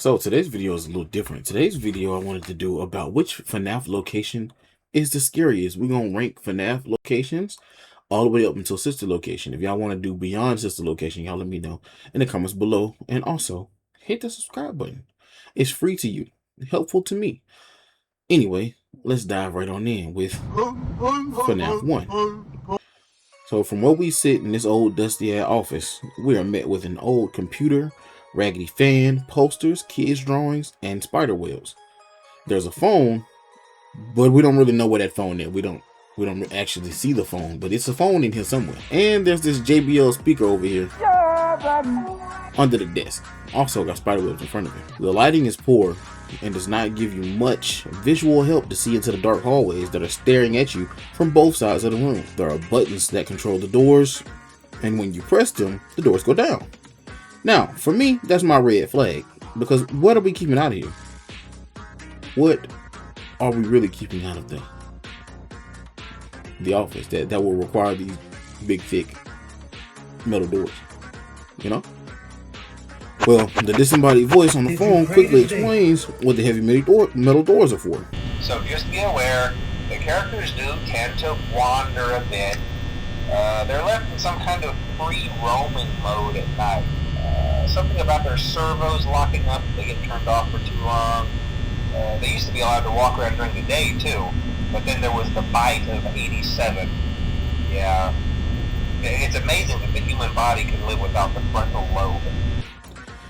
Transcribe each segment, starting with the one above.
So today's video is a little different. Today's video I wanted to do about which FNAF location is the scariest. We're going to rank FNAF locations all the way up until sister location. If y'all want to do beyond sister location, y'all let me know in the comments below. And also, hit the subscribe button. It's free to you, helpful to me. Anyway, let's dive right on in with FNAF 1. So from where we sit in this old dusty ass office, we are met with an old computer, raggedy fan, posters, kids drawings, and spider webs. There's a phone, but we don't really know where that phone is. We don't actually see the phone, but it's a phone in here somewhere. And there's this JBL speaker over here under the desk. Also got spider webs in front of it. The lighting is poor and does not give you much visual help to see into the dark hallways that are staring at you from both sides of the room. There are buttons that control the doors, and when you press them, the doors go down. Now, for me, that's my red flag, because what are we keeping out of here? What are we really keeping out of the office that will require these big, thick metal doors, you know? Well, the disembodied voice on the phone quickly explains what the heavy metal doors are for. So just be aware, the characters do tend to wander a bit. They're left in some kind of free roaming mode at night. Something about their servos locking up if they get turned off for too long. They used to be allowed to walk around during the day too, but then there was the bite of 87. Yeah, it's amazing that the human body can live without the frontal lobe.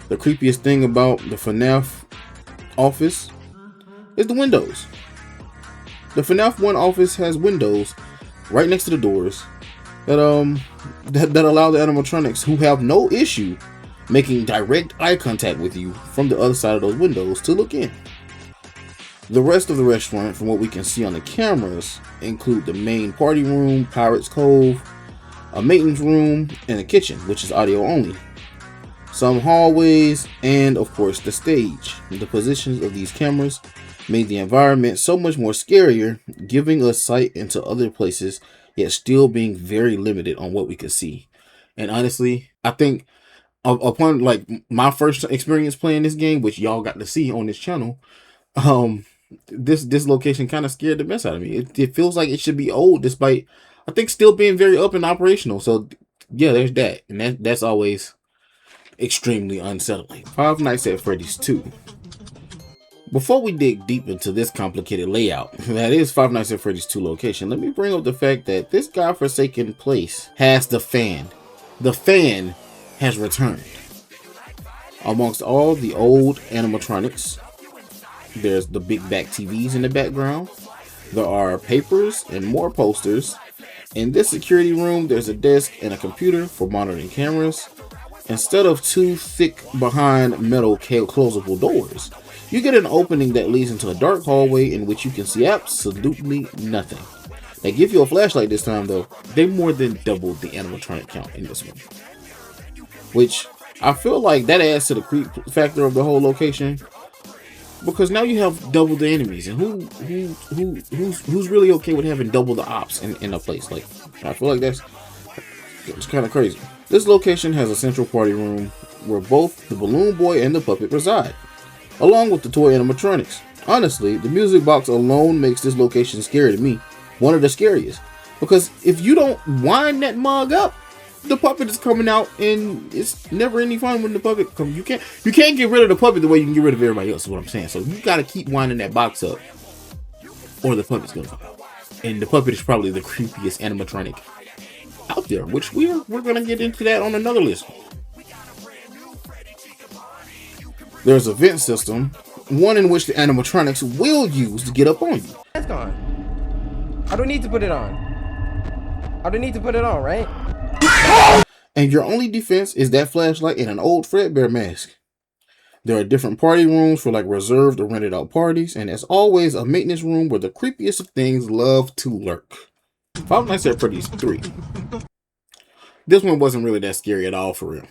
The creepiest thing about the FNAF office is the windows. The FNAF 1 office has windows right next to the doors that allow the animatronics who have no issue making direct eye contact with you from the other side of those windows to look in. The rest of the restaurant, from what we can see on the cameras, include the main party room, Pirate's Cove, a maintenance room, and a kitchen, which is audio only. Some hallways, and of course the stage. The positions of these cameras made the environment so much more scarier, giving us sight into other places, yet still being very limited on what we could see. And honestly, I think upon like my first experience playing this game, which y'all got to see on this channel, this location kind of scared the mess out of me. It feels like it should be old, despite I think still being very up and operational. So yeah, there's that, and that's always extremely unsettling. Five Nights at Freddy's 2. Before we dig deep into this complicated layout that is Five Nights at Freddy's 2 location, let me bring up the fact that this godforsaken place has the fan. The fan has returned. Amongst all the old animatronics, there's the big back TVs in the background. There are papers and more posters. In this security room, there's a desk and a computer for monitoring cameras. Instead of two thick behind metal closable doors, you get an opening that leads into a dark hallway in which you can see absolutely nothing. They give you a flashlight this time though. They more than doubled the animatronic count in this one, which I feel like that adds to the creep factor of the whole location, because now you have double the enemies, and who's really okay with having double the ops in a place? Like, I feel like it's kind of crazy. This location has a central party room where both the balloon boy and the puppet reside, along with the toy animatronics. Honestly, the music box alone makes this location scary to me, one of the scariest, because if you don't wind that mug up, the puppet is coming out, and it's never any fun when the puppet comes. You can't get rid of the puppet the way you can get rid of everybody else, is what I'm saying. So you gotta keep winding that box up, or the puppet's gonna come out. And the puppet is probably the creepiest animatronic out there, which we're gonna get into that on another list. There's a vent system, one in which the animatronics will use to get up on you. That's gone. I don't need to put it on. I don't need to put it on, right? And your only defense is that flashlight and an old Fredbear mask. There are different party rooms for like reserved or rented out parties, and as always, a maintenance room where the creepiest of things love to lurk. Five Nights at Freddy's 3. This one wasn't really that scary at all, for real.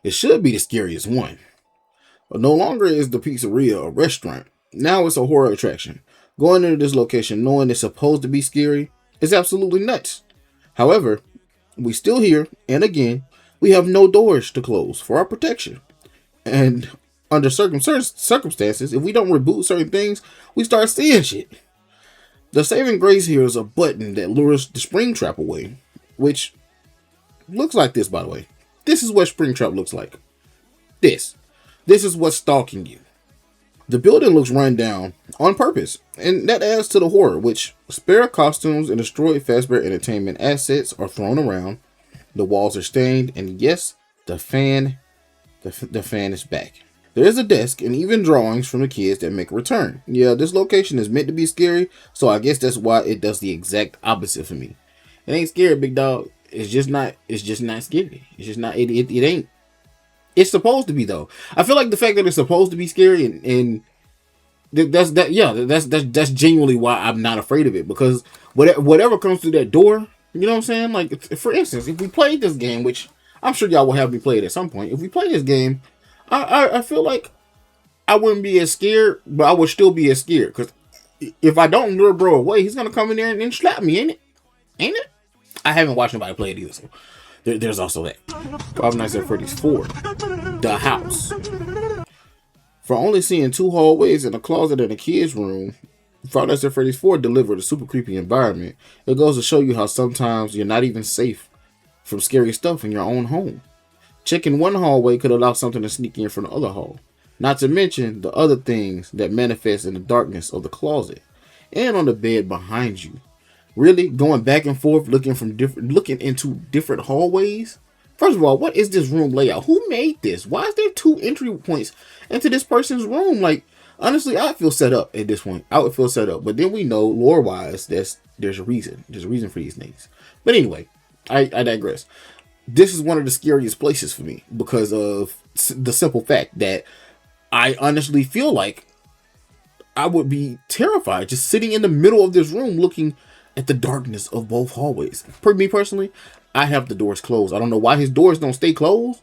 It should be the scariest one. But no longer is the pizzeria a restaurant. Now it's a horror attraction. Going into this location knowing it's supposed to be scary is absolutely nuts. However, we still here, and again, we have no doors to close for our protection. And under certain circumstances, if we don't reboot certain things, we start seeing shit. The saving grace here is a button that lures the Springtrap away, which looks like this, by the way. This is what Springtrap looks like. This is what's stalking you. The building looks run down on purpose, and that adds to the horror, which spare costumes and destroyed Fazbear Entertainment assets are thrown around. The walls are stained, and yes, the fan is back. There is a desk and even drawings from the kids that make a return. Yeah, this location is meant to be scary, so I guess that's why it does the exact opposite for me. It ain't scary, big dog. It's just not scary. It's just not, it ain't. It's supposed to be, though. I feel like the fact that it's supposed to be scary and that's genuinely why I'm not afraid of it, because whatever comes through that door, you know what I'm saying? Like, for instance, if we played this game, which I'm sure y'all will have me play it at some point. If we play this game, I feel like I wouldn't be as scared, but I would still be as scared, because if I don't lure bro away, he's gonna come in there and slap me, ain't it? I haven't watched nobody play it either, so there's also that. Five Nights at Freddy's 4, The House. For only seeing 2 hallways and a closet in a kid's room, Five Nights at Freddy's 4 delivered a super creepy environment. It goes to show you how sometimes you're not even safe from scary stuff in your own home. Checking one hallway could allow something to sneak in from the other hall. Not to mention the other things that manifest in the darkness of the closet and on the bed behind you. Really, going back and forth looking into different hallways? First of all, what is this room layout? Who made this? Why is there 2 entry points into this person's room? Like, honestly, I feel set up at this point. I would feel set up. But then we know, lore-wise, there's a reason. There's a reason for these things. But anyway, I digress. This is one of the scariest places for me because of the simple fact that I honestly feel like I would be terrified just sitting in the middle of this room looking at the darkness of both hallways. For me personally, I have the doors closed. I don't know why his doors don't stay closed.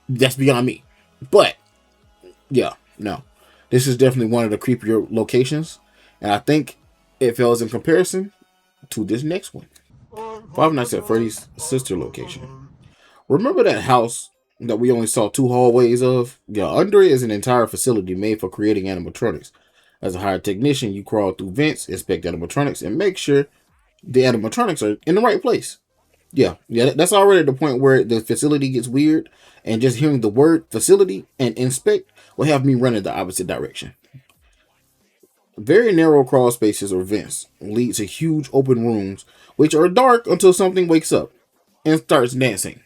That's beyond me. But yeah, no. This is definitely one of the creepier locations. And I think it fails in comparison to this next one. Five Nights at Freddy's sister location. Remember that house that we only saw 2 hallways of? Yeah, under it is an entire facility made for creating animatronics. As a hired technician, you crawl through vents, inspect animatronics, and make sure the animatronics are in the right place. Yeah, that's already the point where the facility gets weird, and just hearing the word facility and inspect will have me run in the opposite direction. Very narrow crawl spaces or vents lead to huge open rooms, which are dark until something wakes up and starts dancing.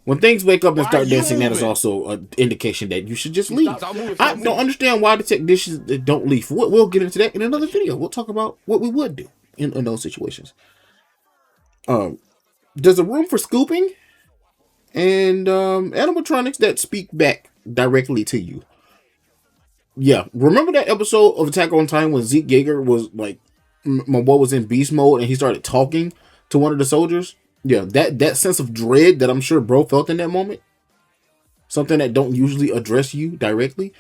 When things wake up and start dancing, that is also an indication that you should just leave. I don't understand why the technicians don't leave. We'll get into that in another video. We'll talk about what we would do in those situations. There's a room for scooping and animatronics that speak back directly to you. Yeah, remember that episode of Attack on Titan when Zeke Yeager was like, my boy was in beast mode and he started talking to one of the soldiers? Yeah, that sense of dread that I'm sure bro felt in that moment. Something that don't usually address you directly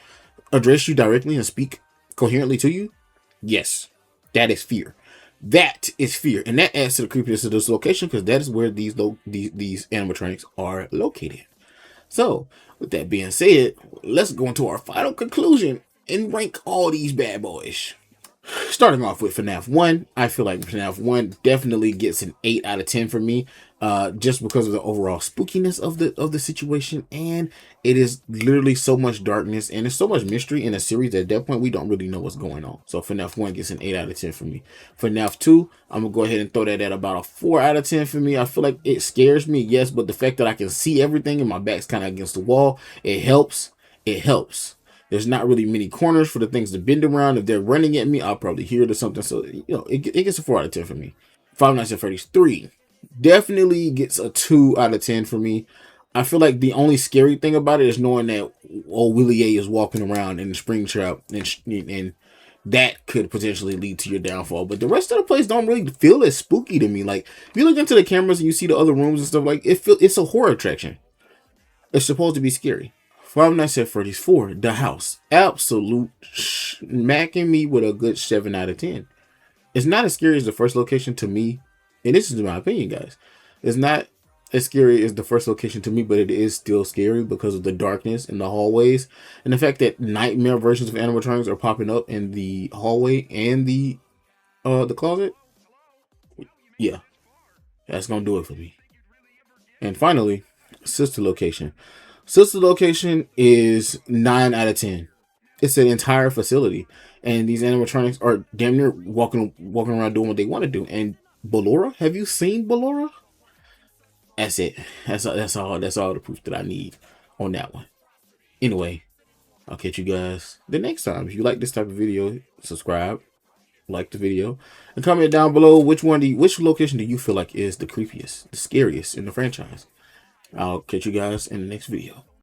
and speak coherently to you. Yes, that is fear. That is fear. And that adds to the creepiness of this location because that is where these animatronics are located. So, with that being said, let's go into our final conclusion and rank all these bad boys. Starting off with FNAF 1, I feel like FNAF 1 definitely gets an 8 out of 10 for me, just because of the overall spookiness of the situation, and it is literally so much darkness, and there's so much mystery in a series that at that point we don't really know what's going on. So FNAF 1 gets an 8 out of 10 for me. FNAF 2, I'm going to go ahead and throw that at about a 4 out of 10 for me. I feel like it scares me, yes, but the fact that I can see everything and my back's kind of against the wall, it helps. It helps. There's not really many corners for the things to bend around. If they're running at me, I'll probably hear it or something. So, it gets a 4 out of 10 for me. Five Nights at Freddy's 3 definitely gets a 2 out of 10 for me. I feel like the only scary thing about it is knowing that old Willie A is walking around in the Springtrap, and that could potentially lead to your downfall. But the rest of the place don't really feel as spooky to me. Like, if you look into the cameras and you see the other rooms and stuff, like, it's a horror attraction. It's supposed to be scary. Five Nights at Freddy's 4, The House. Absolute smacking me with a good 7 out of 10. It's not as scary as the first location to me. And this is my opinion, guys. It's not as scary as the first location to me, but it is still scary because of the darkness in the hallways and the fact that nightmare versions of animatronics are popping up in the hallway and the closet. Yeah, that's gonna do it for me. And finally, sister location. Sister location is 9 out of 10. It's an entire facility, and these animatronics are damn near walking around doing what they want to do. And Ballora, have you seen Ballora? That's it. That's all. That's all the proof that I need on that one. Anyway, I'll catch you guys the next time. If you like this type of video, subscribe, like the video, and comment down below which location do you feel like is the creepiest, the scariest in the franchise. I'll catch you guys in the next video.